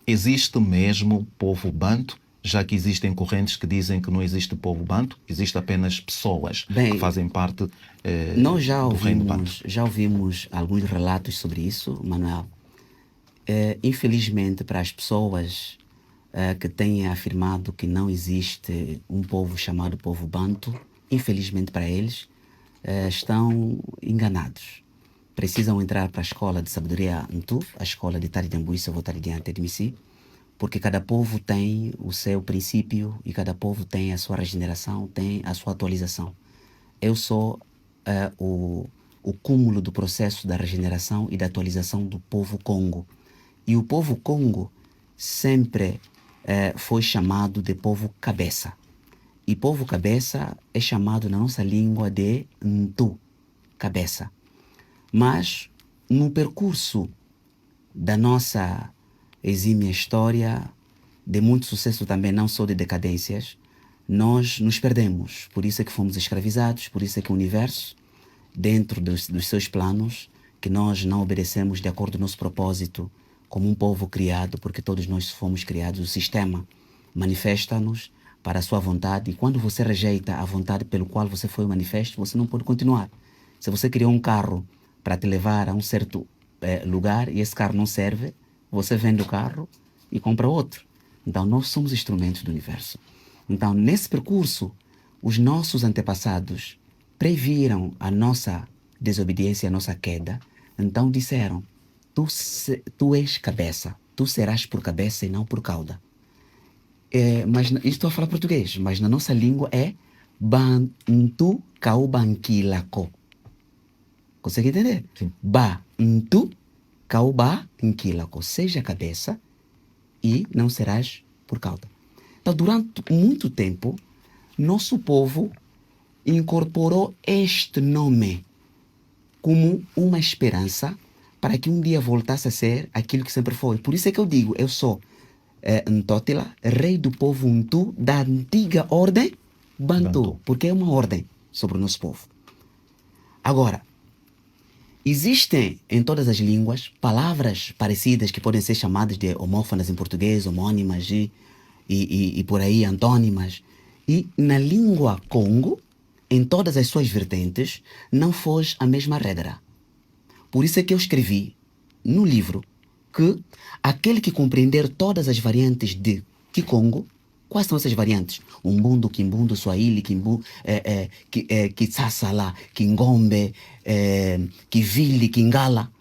Existe mesmo povo banto, já que existem correntes que dizem que não existe povo banto, existe apenas pessoas que Bem, fazem parte nós do reino banto. já ouvimos alguns relatos sobre isso, Manuel. Infelizmente, para as pessoas que têm afirmado que não existe um povo chamado povo banto, infelizmente para eles, estão enganados. Precisam entrar para a escola de sabedoria Ntu, a escola de Taridambuíça, vou estar diante de si, porque cada povo tem o seu princípio e cada povo tem a sua regeneração, tem a sua atualização. Eu sou o cúmulo do processo da regeneração e da atualização do povo Congo. E o povo Congo sempre foi chamado de povo cabeça. E povo cabeça é chamado na nossa língua de Ntu, cabeça. Mas no percurso da nossa exímia história, de muito sucesso também, não só de decadências, nós nos perdemos. Por isso é que fomos escravizados, por isso é que o universo, dentro dos seus planos, que nós não obedecemos de acordo com o nosso propósito, como um povo criado, porque todos nós fomos criados, o sistema manifesta-nos para a sua vontade, e quando você rejeita a vontade pelo qual você foi manifesto, você não pode continuar. Se você criou um carro para te levar a um certo lugar e esse carro não serve, você vende o carro e compra outro. Então, nós somos instrumentos do universo. Então, nesse percurso, os nossos antepassados previram a nossa desobediência, a nossa queda. Então, disseram, tu és cabeça, tu serás por cabeça e não por cauda. Mas isto estou a falar português, mas na nossa língua é Bantu Kaubankilako. Consegue entender? Sim. Bantu Kaubankilako. Seja cabeça e não serás por cauda. Então, durante muito tempo, nosso povo incorporou este nome como uma esperança para que um dia voltasse a ser aquilo que sempre foi. Por isso é que eu digo, eu sou Ntótila, rei do povo Ntu, da antiga ordem Bantu, porque é uma ordem sobre o nosso povo. Agora, existem em todas as línguas palavras parecidas que podem ser chamadas de homófonas em português, homônimas e por aí, antônimas. E na língua Congo, em todas as suas vertentes, não foge a mesma regra. Por isso é que eu escrevi no livro que aquele que compreender todas as variantes de Kikongo, quais são essas variantes? Umbundo, Kimbundo, Swahili, Kitsasala, Kingombe, Kivili, Kingala,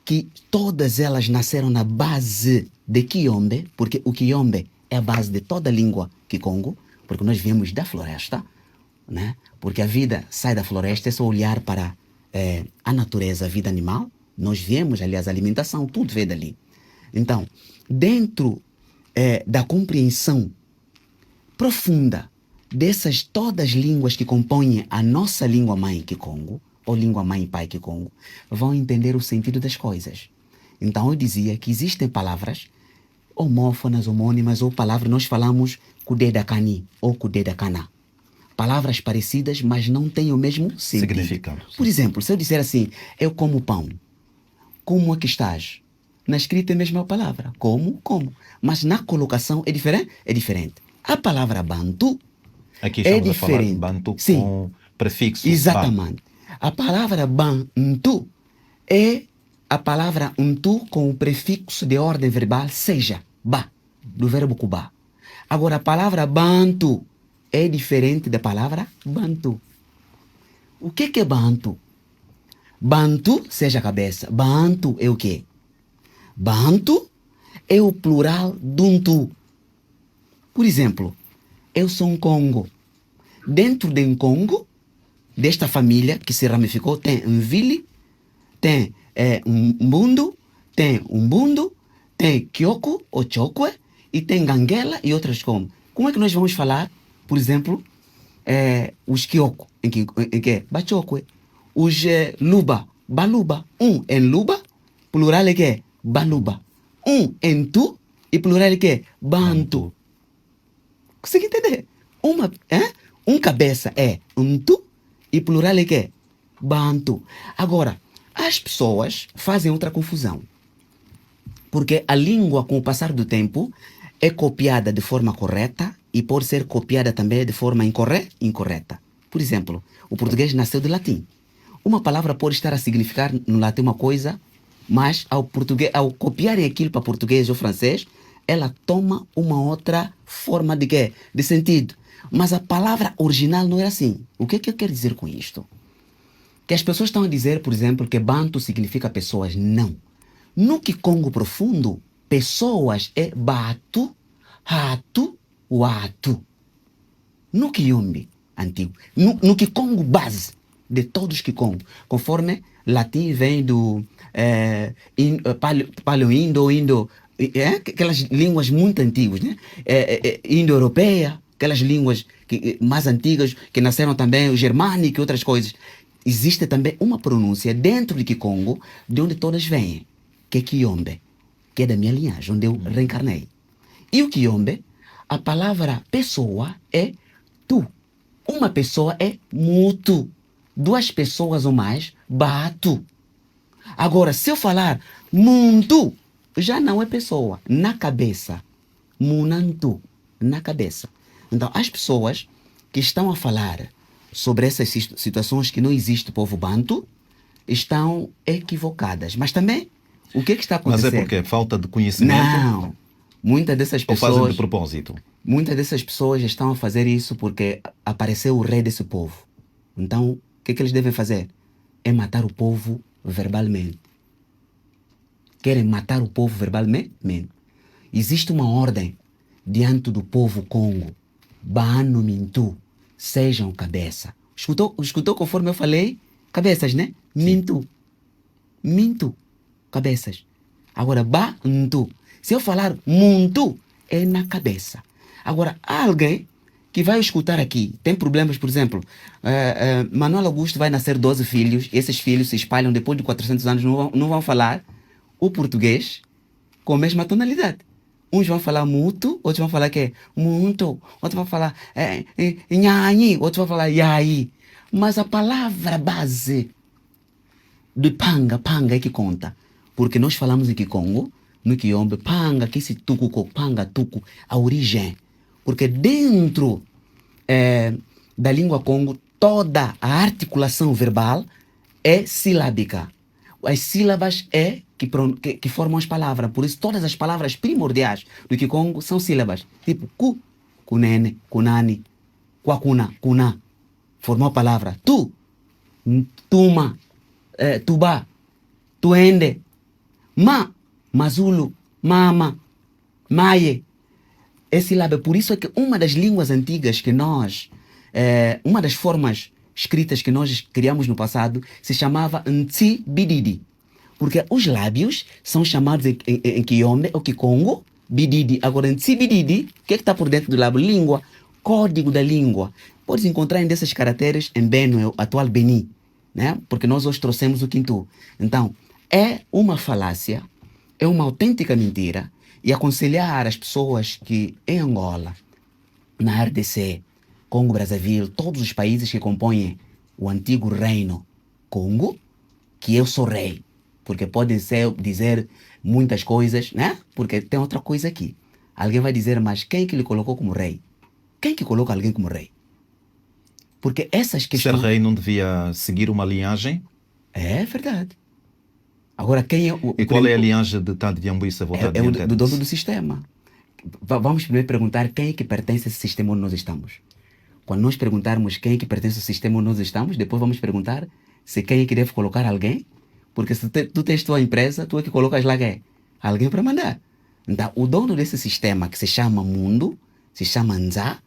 que todas elas nasceram na base de Kiombe, porque o Kiombe é a base de toda a língua Kikongo, porque nós viemos da floresta, né? Porque a vida sai da floresta, é só olhar para a natureza, a vida animal. Nós viemos, aliás, a alimentação, tudo veio dali. Então, dentro da compreensão profunda dessas todas as línguas que compõem a nossa língua mãe Kikongo, ou língua mãe pai Kikongo, vão entender o sentido das coisas. Então, eu dizia que existem palavras homófonas, homônimas, ou palavras, nós falamos kudedakani ou kudedakana. Palavras parecidas, mas não têm o mesmo sentido. Significado. Por exemplo, se eu disser assim, eu como pão, como é que estás? Na escrita é a mesma palavra, como. Mas na colocação é diferente? É diferente. A palavra bantu Aqui é estamos a falar diferente. bantu Sim, com prefixo exatamente. A palavra bantu é a palavra untu com o prefixo de ordem verbal seja, ba, do verbo kuba. Agora, a palavra bantu é diferente da palavra bantu. O que é bantu? Bantu, seja cabeça. Bantu é o quê? Bantu é o plural do untu. Por exemplo, eu sou um Congo. Dentro de um Congo, desta família que se ramificou, tem um Vili, tem um Mbundu, tem Kyoko ou Chokwe, e tem Ganguela e outras como. Como é que nós vamos falar, por exemplo, os Kyoko, em que Bachokwe, os Luba, Baluba. Um em Luba, plural é que é Baluba. Um em Tu, e plural é que é Bantu. Consegue entender? Um cabeça é Untu, e plural é que é Bantu. Agora, as pessoas fazem outra confusão. Porque a língua, com o passar do tempo, é copiada de forma correta e pode ser copiada também de forma incorreta. Por exemplo, o português nasceu do latim. Uma palavra pode estar a significar no latim uma coisa, mas ao copiarem aquilo para português ou francês, ela toma uma outra forma de quê? De sentido. Mas a palavra original não era assim. O que é que eu quero dizer com isto? Que as pessoas estão a dizer, por exemplo, que banto significa pessoas. Não. No Kikongo profundo, pessoas é batu, rato, watu. No Kiyombe antigo. No Kikongo base de todos os Kikongo. Conforme latim vem do paleo-indo, indo, aquelas línguas muito antigas, né? Indo-europeia, aquelas línguas mais antigas que nasceram também, o germânico e outras coisas. Existe também uma pronúncia dentro de Kikongo de onde todas vêm, que é Kiyombe, que é da minha linhagem, onde eu reencarnei. E o Kiyombe, a palavra pessoa é tu. Uma pessoa é mutu. Duas pessoas ou mais, batu. Agora, se eu falar muntu, já não é pessoa, na cabeça. Munantu, na cabeça. Então, as pessoas que estão a falar sobre essas situações que não existe povo banto, estão equivocadas. Mas também, o que está acontecendo? Mas é porque falta de conhecimento? Não. Muitas dessas pessoas... Ou fazem de propósito? Muitas dessas pessoas estão a fazer isso porque apareceu o rei desse povo. Então, o que eles devem fazer? É matar o povo verbalmente. Querem matar o povo verbalmente? Existe uma ordem diante do povo Congo. Baano Mintu, sejam cabeça. Escutou conforme eu falei? Cabeças, né? Mintu. Mintu, cabeças. Agora, Bantu. Se eu falar Muntu, é na cabeça. Agora, há alguém que vai escutar aqui, tem problemas, por exemplo, Manuel Augusto vai nascer 12 filhos, e esses filhos se espalham depois de 400 anos, não vão falar o português com a mesma tonalidade. Uns vão falar muto, outros vão falar que é muito, outros vão falar nhanhi, outros vão falar yai. Mas a palavra base de panga é que conta. Porque nós falamos em Kikongo, no Kiyombe, panga, que esse tuco, panga, tuco, a origem. Porque dentro da língua Congo, toda a articulação verbal é silábica. As sílabas que formam as palavras. Por isso, todas as palavras primordiais do Kikongo são sílabas. Tipo, ku, kunene, kunani, kwakuna, kuna. Formou a palavra. Tu, tuma, tuba, tuende, mazulu, mama, maie. É sílaba. Por isso é que uma das línguas antigas que nós, uma das formas escritas que nós criamos no passado, se chamava Ntsi-Bididi. Porque os lábios são chamados em Kiyombe ou Kikongo, Bididi. Agora, Ntsi-Bididi, o que está por dentro do lábio? Língua, código da língua. Podes encontrar em desses caracteres em Benue, atual Beni, né? Porque nós hoje trouxemos o Quintu. Então, é uma falácia, é uma autêntica mentira, e aconselhar as pessoas que em Angola, na RDC, Congo, Brazzaville, todos os países que compõem o antigo reino Congo, que eu sou rei. Porque pode dizer muitas coisas, né? Porque tem outra coisa aqui. Alguém vai dizer, mas quem que lhe colocou como rei? Quem que coloca alguém como rei? Porque essas questões... Ser rei não devia seguir uma linhagem? É verdade. Agora, quem é o... E qual é a linhagem de Tade de Ambuíça? É o do dono do sistema. Vamos primeiro perguntar quem é que pertence a esse sistema onde nós estamos. Quando nós perguntarmos quem é que pertence ao sistema onde nós estamos, depois vamos perguntar se quem é que deve colocar alguém. Porque se tu tens tua empresa, tu é que colocas lá quem? Alguém para mandar. Então, o dono desse sistema que se chama mundo, se chama Nza,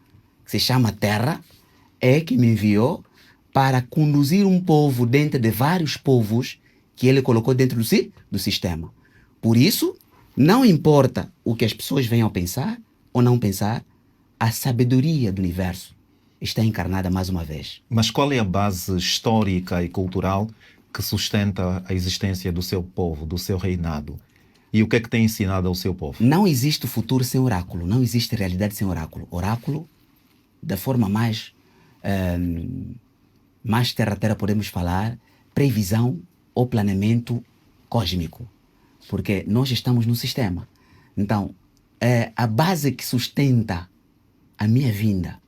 que se chama terra, é que me enviou para conduzir um povo dentro de vários povos que ele colocou dentro do sistema. Por isso, não importa o que as pessoas venham a pensar ou não pensar, a sabedoria do universo está encarnada mais uma vez. Mas qual é a base histórica e cultural que sustenta a existência do seu povo, do seu reinado? E o que é que tem ensinado ao seu povo? Não existe futuro sem oráculo, não existe realidade sem oráculo. Oráculo, da forma mais terra-terra podemos falar, previsão ou planeamento cósmico. porque nós estamos no sistema. Então, a base que sustenta a minha vinda,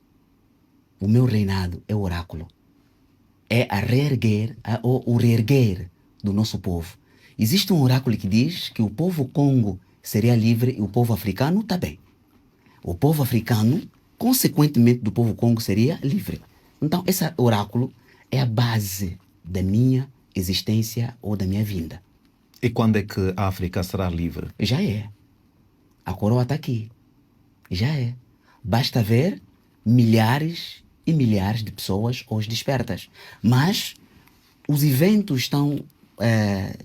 o meu reinado, é o oráculo. É a reerguer, o reerguer do nosso povo. Existe um oráculo que diz que o povo Congo seria livre e o povo africano também. O povo africano, consequentemente do povo Congo, seria livre. Então, esse oráculo é a base da minha existência ou da minha vinda. E quando é que a África será livre? Já é. A coroa está aqui. Já é. Basta ver milhares e milhares de pessoas hoje despertas. Mas os eventos estão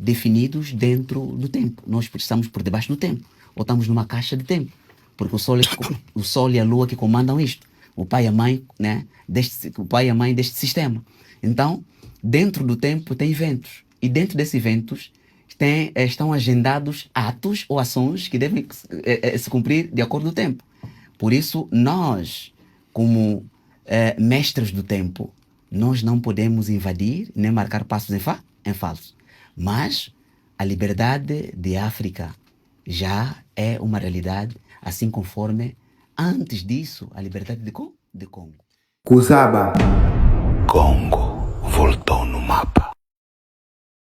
definidos dentro do tempo. Nós estamos por debaixo do tempo. Ou estamos numa caixa de tempo. Porque o Sol e a Lua que comandam isto. O pai e a mãe, né, o pai e a mãe deste sistema. Então, dentro do tempo tem eventos. E dentro desses eventos estão agendados atos ou ações que devem se cumprir de acordo com o tempo. Por isso, nós, como mestres do tempo, nós não podemos invadir nem marcar passos em falso. Mas a liberdade de África já é uma realidade, assim conforme antes disso a liberdade de Congo. Cusaba. Congo voltou no mapa.